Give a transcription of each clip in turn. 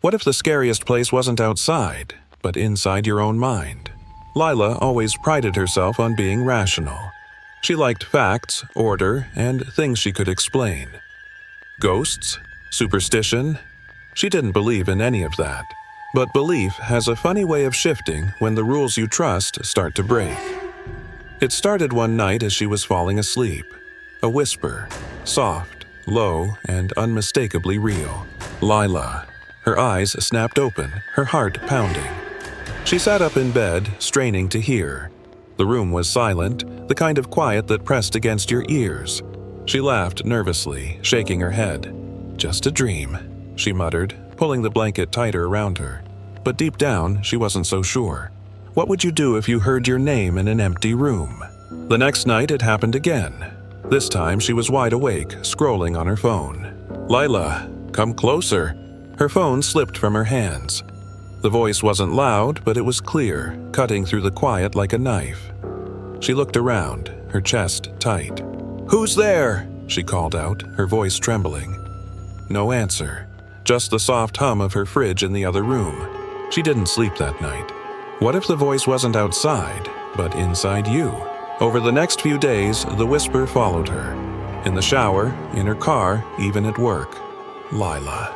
What if the scariest place wasn't outside, but inside your own mind? Lila always prided herself on being rational. She liked facts, order, and things she could explain. Ghosts? Superstition? She didn't believe in any of that. But belief has a funny way of shifting when the rules you trust start to break. It started one night as she was falling asleep. A whisper, soft, low, and unmistakably real. Lila. Her eyes snapped open, her heart pounding. She sat up in bed, straining to hear. The room was silent, the kind of quiet that pressed against your ears. She laughed nervously, shaking her head. "Just a dream," she muttered, pulling the blanket tighter around her. But deep down, she wasn't so sure. What would you do if you heard your name in an empty room? The next night, it happened again. This time, she was wide awake, scrolling on her phone. "Lila, come closer." Her phone slipped from her hands. The voice wasn't loud, but it was clear, cutting through the quiet like a knife. She looked around, her chest tight. "Who's there?" she called out, her voice trembling. No answer, just the soft hum of her fridge in the other room. She didn't sleep that night. What if the voice wasn't outside, but inside you? Over the next few days, the whisper followed her. In the shower, in her car, even at work. "Lila,"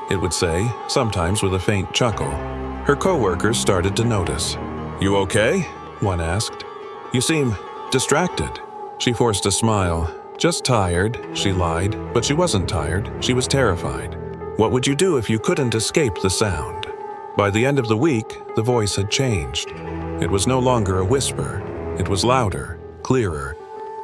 it would say, sometimes with a faint chuckle. Her coworkers started to notice. "You okay?" one asked. "You seem distracted." She forced a smile. "Just tired," she lied, but she wasn't tired, she was terrified. What would you do if you couldn't escape the sound? By the end of the week, the voice had changed. It was no longer a whisper. It was louder, clearer,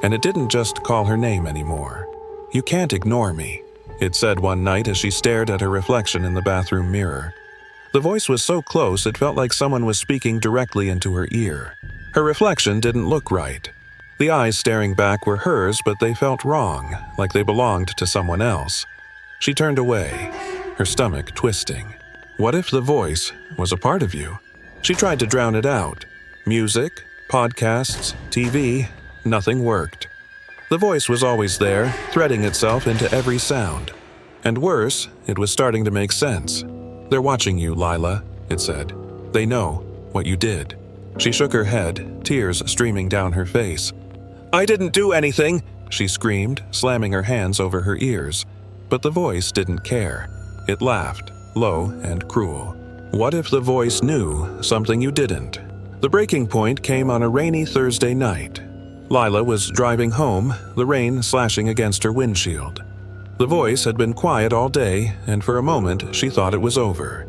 and it didn't just call her name anymore. "You can't ignore me," it said one night as she stared at her reflection in the bathroom mirror. The voice was so close it felt like someone was speaking directly into her ear. Her reflection didn't look right. The eyes staring back were hers, but they felt wrong, like they belonged to someone else. She turned away, her stomach twisting. What if the voice was a part of you? She tried to drown it out. Music, podcasts, TV, nothing worked. The voice was always there, threading itself into every sound. And worse, it was starting to make sense. "They're watching you, Lila," it said. "They know what you did." She shook her head, tears streaming down her face. "I didn't do anything," she screamed, slamming her hands over her ears. But the voice didn't care. It laughed, low and cruel. What if the voice knew something you didn't? The breaking point came on a rainy Thursday night. Lila was driving home, the rain slashing against her windshield. The voice had been quiet all day, and for a moment she thought it was over.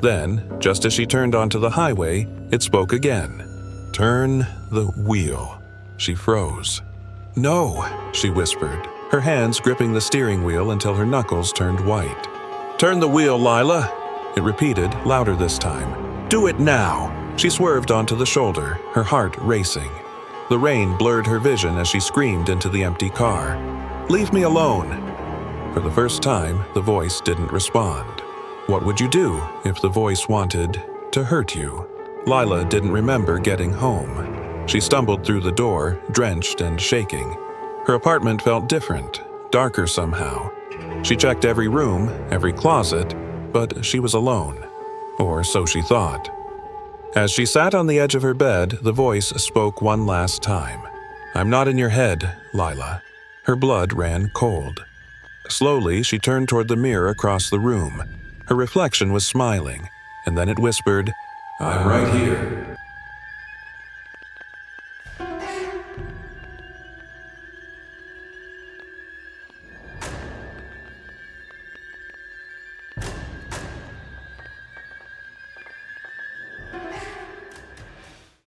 Then, just as she turned onto the highway, it spoke again. "Turn the wheel." She froze. "No," she whispered, her hands gripping the steering wheel until her knuckles turned white. "Turn the wheel, Lila," it repeated, louder this time. "Do it now." She swerved onto the shoulder, her heart racing. The rain blurred her vision as she screamed into the empty car. "Leave me alone." For the first time, the voice didn't respond. What would you do if the voice wanted to hurt you? Lila didn't remember getting home. She stumbled through the door, drenched and shaking. Her apartment felt different, darker somehow. She checked every room, every closet, but she was alone. Or so she thought. As she sat on the edge of her bed, the voice spoke one last time. "I'm not in your head, Lila." Her blood ran cold. Slowly, she turned toward the mirror across the room. Her reflection was smiling, and then it whispered, "I'm right here."